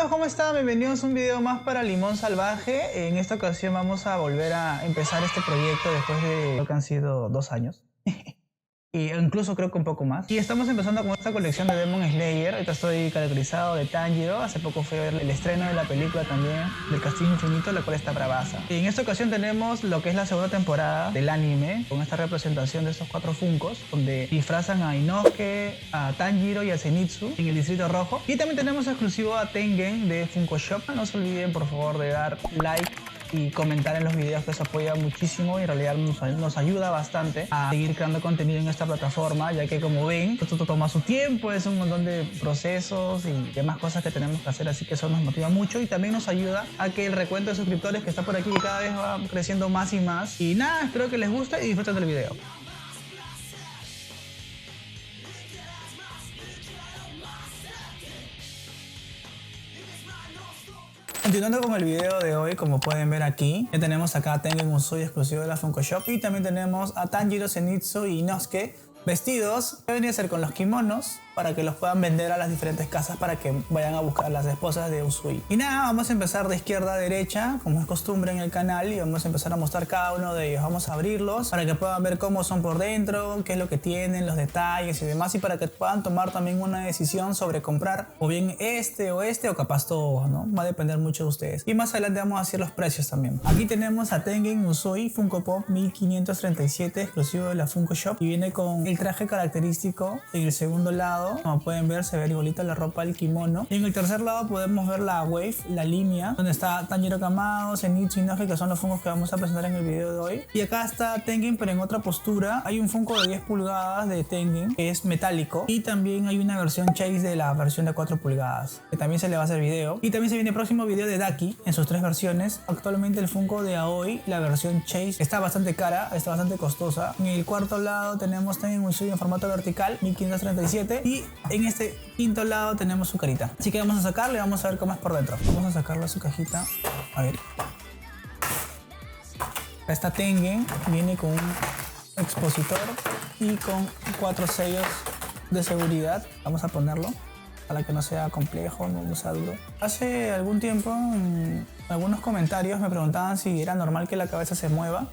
amigos, ¿cómo están? Bienvenidos a un video más para Limón Salvaje. En esta ocasión vamos a volver a empezar este proyecto después de lo que han sido 2 años. Y incluso creo que un poco más. Y estamos empezando con esta colección de Demon Slayer. Ahorita estoy caracterizado de Tanjiro. Hace poco fue el estreno de la película también del Castillo Infinito, la cual está bravaza. Y en esta ocasión tenemos lo que es la segunda temporada del anime, con esta representación de estos 4 Funkos, donde disfrazan a Inosuke, a Tanjiro y a Zenitsu en el Distrito Rojo. Y también tenemos exclusivo a Tengen de Funko Shop. No se olviden por favor de dar like y comentar en los videos, que eso apoya muchísimo y en realidad nos ayuda bastante a seguir creando contenido en esta plataforma, ya que como ven, esto toma su tiempo, es un montón de procesos y demás cosas que tenemos que hacer, así que eso nos motiva mucho y también nos ayuda a que el recuento de suscriptores que está por aquí cada vez va creciendo más y más. Y nada, espero que les guste y disfruten del video. Continuando con el video de hoy, como pueden ver aquí, ya tenemos acá a Tengen Uzui exclusivo de la Funko Shop y también tenemos a Tanjiro, Zenitsu y Inosuke vestidos, que venía a ser con los kimonos, para que los puedan vender a las diferentes casas para que vayan a buscar las esposas de Uzui. Y nada, vamos a empezar de izquierda a derecha, como es costumbre en el canal, y vamos a empezar a mostrar cada uno de ellos. Vamos a abrirlos para que puedan ver cómo son por dentro, qué es lo que tienen, los detalles y demás, y para que puedan tomar también una decisión sobre comprar o bien este o capaz todos, ¿no? Va a depender mucho de ustedes. Y más adelante vamos a hacer los precios también. Aquí tenemos a Tengen Uzui Funko Pop 1537 exclusivo de la Funko Shop y viene con el traje característico en el segundo lado. Como pueden ver, se ve igualita la ropa del kimono. Y en el tercer lado podemos ver la wave, la línea, donde está Tanjiro Kamado, Zenitsu y Inosuke, que son los Funkos que vamos a presentar en el video de hoy. Y acá está Tengen, pero en otra postura. Hay un Funko de 10 pulgadas de Tengen, que es metálico. Y también hay una versión Chase de la versión de 4 pulgadas, que también se le va a hacer video. Y también se viene el próximo video de Daki, en sus 3 versiones. Actualmente el Funko de Aoi, la versión Chase, está bastante cara, está bastante costosa. En el cuarto lado tenemos Tengen Uzui en formato vertical, 1537. Y en este quinto lado tenemos su carita. Así que vamos a sacarle y vamos a ver cómo es por dentro. Vamos a sacarle su cajita. A ver. Esta Tengen viene con un expositor y con 4 sellos de seguridad. Vamos a ponerlo para que no sea complejo, no sea duro. Hace algún tiempo en algunos comentarios me preguntaban si era normal que la cabeza se mueva.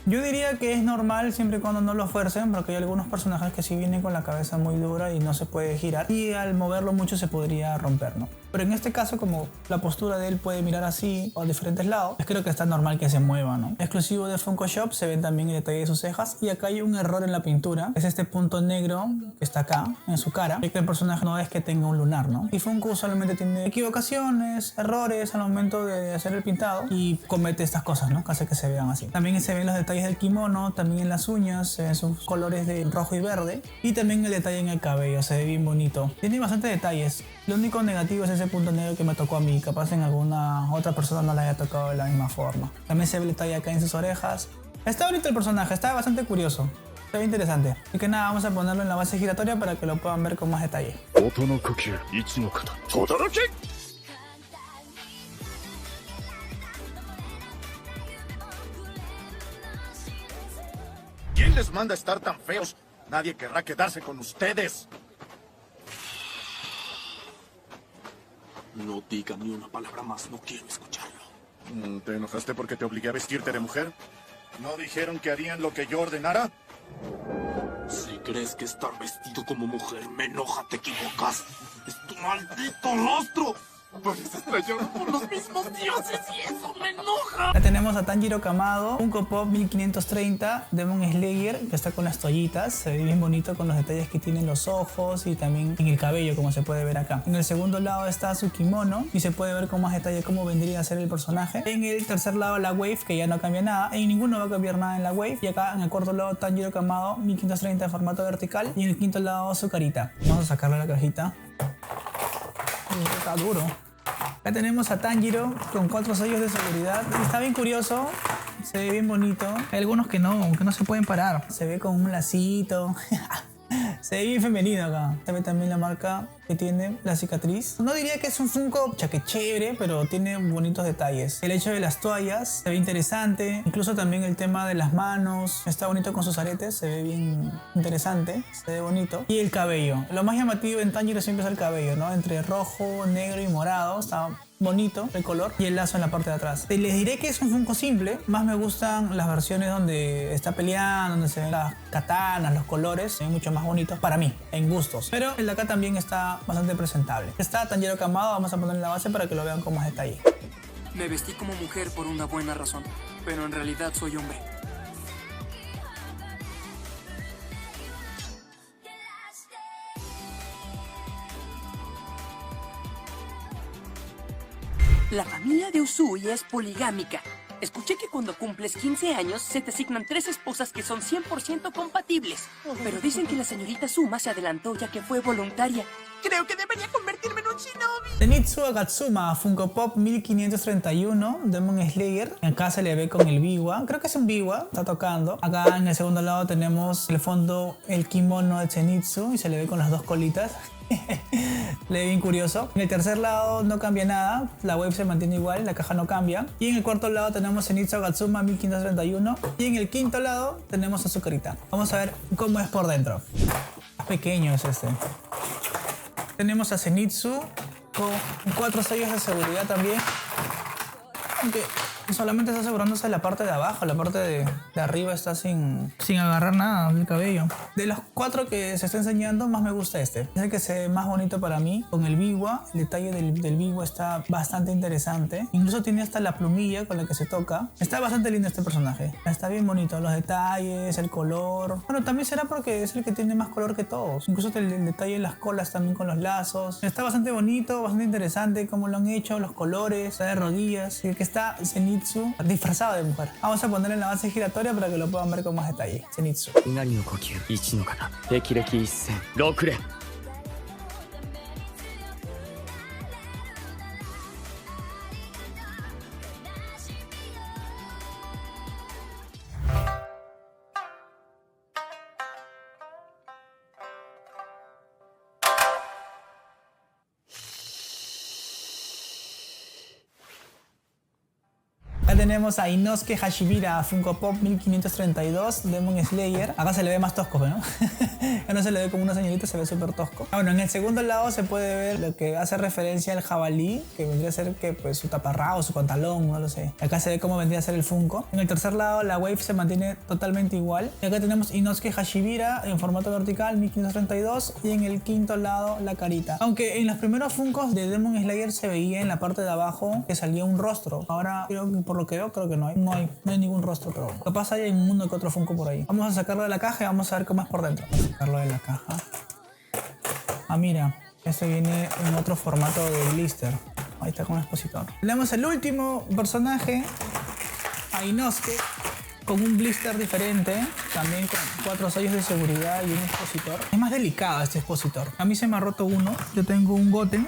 Yo diría que es normal siempre y cuando no lo fuercen, porque hay algunos personajes que sí vienen con la cabeza muy dura y no se puede girar, y al moverlo mucho se podría romper, ¿no? Pero en este caso, como la postura de él puede mirar así o a diferentes lados, pues creo que está normal que se mueva, ¿no? Exclusivo de Funko Shop, se ven también el detalle de sus cejas, y acá hay un error en la pintura. Es este punto negro que está acá en su cara, y que el personaje no es que tenga un lunar, ¿no? Y Funko usualmente tiene equivocaciones, errores al momento de hacer el pintado y comete estas cosas, ¿no? Que hace que se vean así. También se ven los detalles del kimono, también en las uñas, se ven sus colores de rojo y verde, y también el detalle en el cabello, se ve bien bonito. Tiene bastante detalles. Lo único negativo es ese punto negro que me tocó a mí, capaz en alguna otra persona no le haya tocado de la misma forma. También se ve el detalle acá en sus orejas. Está bonito el personaje, está bastante curioso, se ve interesante. Así que nada, vamos a ponerlo en la base giratoria para que lo puedan ver con más detalle. ¿Quién les manda a estar tan feos? Nadie querrá quedarse con ustedes. No diga ni una palabra más, no quiero escucharlo. ¿Te enojaste porque te obligué a vestirte de mujer? ¿No dijeron que harían lo que yo ordenara? Si crees que estar vestido como mujer me enoja, te equivocas. ¡Es tu maldito rostro! Puedes estrellar por los mismos dioses y eso me enoja. Ya tenemos a Tanjiro Kamado, Funko Pop 1530, Demon Slayer, que está con las toallitas. Se ve bien bonito con los detalles que tienen los ojos y también en el cabello, como se puede ver acá. En el segundo lado está su kimono y se puede ver con más detalle cómo vendría a ser el personaje. En el tercer lado la wave, que ya no cambia nada. En ninguno va a cambiar nada en la wave. Y acá en el cuarto lado Tanjiro Kamado 1530 en formato vertical. Y en el quinto lado su carita. Vamos a sacarle la cajita. Está duro. Acá tenemos a Tanjiro con 4 sellos de seguridad. Está bien curioso, se ve bien bonito. Hay algunos que no se pueden parar. Se ve con un lacito. Se ve bien femenino acá. Se ve también la marca que tiene la cicatriz. No diría que es un Funko chaque chévere, pero tiene bonitos detalles. El hecho de las toallas se ve interesante. Incluso también el tema de las manos. Está bonito con sus aretes. Se ve bien interesante. Se ve bonito. Y el cabello. Lo más llamativo en Tanjiro siempre es el cabello, ¿no? Entre rojo, negro y morado. Está bonito el color y el lazo en la parte de atrás. Les diré que es un Funko simple. Más me gustan las versiones donde está peleando, donde se ven las katanas, los colores. Se ven mucho más bonitos para mí, en gustos. Pero el de acá también está bastante presentable. Está Tanjiro Kamado. Vamos a ponerle la base para que lo vean con más detalle. Me vestí como mujer por una buena razón, pero en realidad soy hombre. La familia de Usui es poligámica. Escuché que cuando cumples 15 años se te asignan 3 esposas que son 100% compatibles. Pero dicen que la señorita Suma se adelantó ya que fue voluntaria. Creo que debería convertirme en un shinobi. Zenitsu Agatsuma, Funko Pop 1531, Demon Slayer. Acá se le ve con el biwa. Creo que es un biwa, está tocando. Acá en el segundo lado tenemos el fondo, el kimono de Zenitsu y se le ve con las dos colitas. Le ve bien curioso. En el tercer lado no cambia nada, la wave se mantiene igual, la caja no cambia. Y en el cuarto lado tenemos Zenitsu Agatsuma 1531 y en el quinto lado tenemos a su carita. Vamos a ver cómo es por dentro. Más pequeño es este. Tenemos a Zenitsu con 4 sellos de seguridad también. Aunque solamente está asegurándose la parte de abajo, la parte de arriba está sin agarrar nada del cabello. De los 4 que se está enseñando, más me gusta este. Es el que se ve más bonito para mí. Con el biwa, el detalle del biwa está bastante interesante. Incluso tiene hasta la plumilla con la que se toca. Está bastante lindo este personaje. Está bien bonito. Los detalles, el color. Bueno, también será porque es el que tiene más color que todos. Incluso el detalle de las colas también con los lazos. Está bastante bonito, bastante interesante cómo lo han hecho, los colores, está de rodillas. Y el que está Zenitsu disfrazado de mujer. Vamos a ponerle en la base giratoria para que lo puedan ver con más detalle. Zenitsu. Acá tenemos a Inosuke Hashibira, Funko Pop 1532, Demon Slayer. Acá se le ve más tosco, ¿no? Ya no se le ve como una señorita, se ve súper tosco. Bueno, en el segundo lado se puede ver lo que hace referencia al jabalí, que vendría a ser que, pues, su taparrabo, su pantalón, no lo sé. Acá se ve cómo vendría a ser el Funko. En el tercer lado la wave se mantiene totalmente igual. Y acá tenemos Inosuke Hashibira en formato vertical 1532 y en el quinto lado la carita. Aunque en los primeros Funkos de Demon Slayer se veía en la parte de abajo que salía un rostro. Ahora creo que por lo que veo, creo que no hay ningún rostro, pero capaz hay uno que otro Funko por ahí. Vamos a sacarlo de la caja y vamos a ver cómo es por dentro. Vamos a sacarlo de la caja. Ah, mira, este viene en otro formato de blister. Ahí está con el expositor. Tenemos el último personaje, a Inosuke, con un blister diferente, también con 4 sellos de seguridad y un expositor. Es más delicado este expositor. A mí se me ha roto uno. Yo tengo un Goten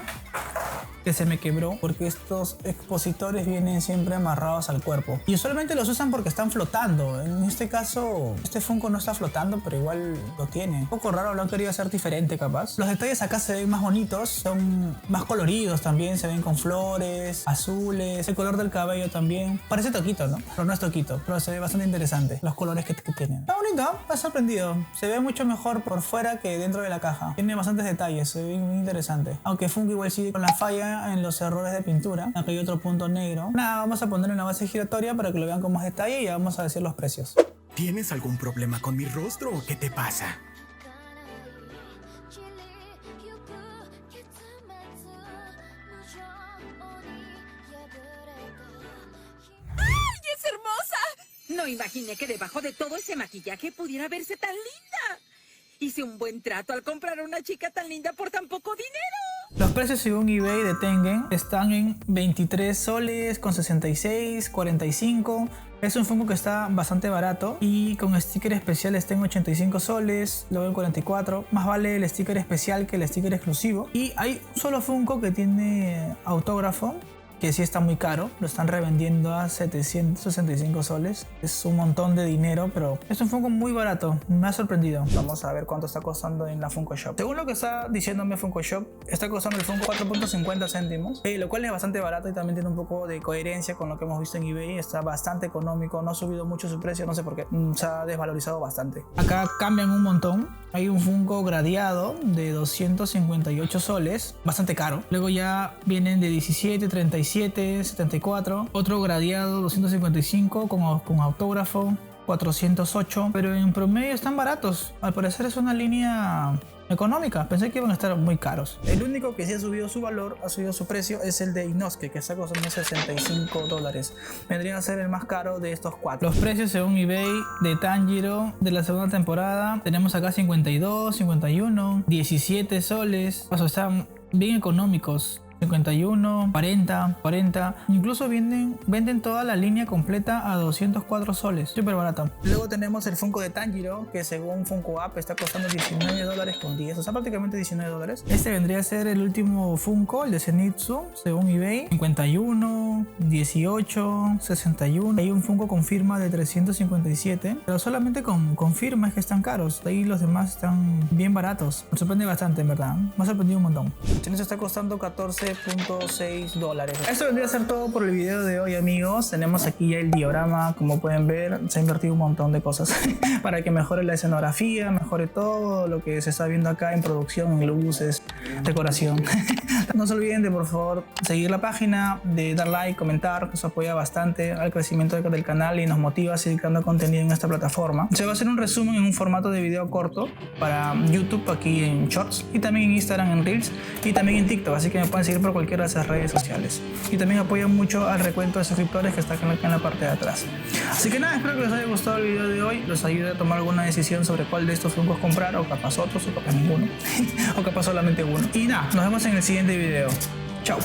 que se me quebró porque estos expositores vienen siempre amarrados al cuerpo y usualmente los usan porque están flotando. En este caso este Funko no está flotando, pero igual lo tiene. Un poco raro, lo han querido hacer diferente capaz. Los detalles acá se ven más bonitos, son más coloridos también, se ven con flores, azules, el color del cabello también. Parece Toquito, ¿no? Pero no es Toquito, pero se ve bastante interesante los colores que tienen. Está bonito, me ha sorprendido. Se ve mucho mejor por fuera que dentro de la caja. Tiene bastantes detalles, se ve muy interesante. Aunque Funko igual sigue con la falla en los errores de pintura. Acá hay otro punto negro. Nada, vamos a poner en la base giratoria para que lo vean con más detalle y ya vamos a decir los precios. ¿Tienes algún problema con mi rostro o qué te pasa? ¡Ay, es hermosa! No imaginé que debajo de todo ese maquillaje pudiera verse tan linda. Hice un buen trato al comprar a una chica tan linda por tan poco dinero. Los precios según eBay de Tengen están en 23 soles con 66, 45. Es un Funko que está bastante barato y con sticker especial está en 85 soles, luego en 44. Más vale el sticker especial que el sticker exclusivo. Y hay un solo Funko que tiene autógrafo que sí está muy caro. Lo están revendiendo a 765 soles. Es un montón de dinero, pero es un Funko muy barato. Me ha sorprendido. Vamos a ver cuánto está costando en la Funko Shop. Según lo que está diciéndome Funko Shop, está costando el Funko 4.50 céntimos, lo cual es bastante barato y también tiene un poco de coherencia con lo que hemos visto en eBay. Está bastante económico, no ha subido mucho su precio, no sé por qué. Se ha desvalorizado bastante. Acá cambian un montón. Hay un Funko gradeado de 258 soles, bastante caro. Luego ya vienen de 17, 37, 74. Otro gradeado 255 con autógrafo, 408. Pero en promedio están baratos. Al parecer es una línea económica. Pensé que iban a estar muy caros. El único que sí ha subido su valor, ha subido su precio, es el de Inosuke, que está costando $65. Vendría a ser el más caro de estos cuatro. Los precios según eBay de Tanjiro de la segunda temporada, tenemos acá 52, 51, 17 soles. O sea, están bien económicos. 51, 40, incluso venden toda la línea completa a 204 soles, súper barato. Luego tenemos el Funko de Tanjiro, que según Funko App está costando $19.10, o sea, prácticamente $19. Este vendría a ser el último Funko, el de Zenitsu, según eBay, 51, 18, 61. Hay un Funko con firma de 357, pero solamente con firma es que están caros. De ahí los demás están bien baratos. Me sorprende bastante, en verdad. Me ha sorprendido un montón. Esto está costando $14.6. Esto vendría a ser todo por el video de hoy, amigos. Tenemos aquí ya el diorama. Como pueden ver, se ha invertido un montón de cosas para que mejore la escenografía, mejore todo lo que se está viendo acá en producción, en luces, decoración. No se olviden de, por favor, seguir la página, de dar like, comentar, que eso apoya bastante al crecimiento del canal y nos motiva a seguir creando contenido en esta plataforma. Se va a hacer un resumen en un formato de video corto para YouTube, aquí en Shorts, y también en Instagram, en Reels, y también en TikTok, así que me pueden seguir por cualquiera de esas redes sociales. Y también apoyan mucho al recuento de suscriptores que está acá en la parte de atrás. Así que nada, espero que les haya gustado el video de hoy, los ayude a tomar alguna decisión sobre cuál de estos Funkos comprar, o capaz otros, o capaz ninguno, o capaz solamente uno. Y nada, nos vemos en el siguiente video. Chao.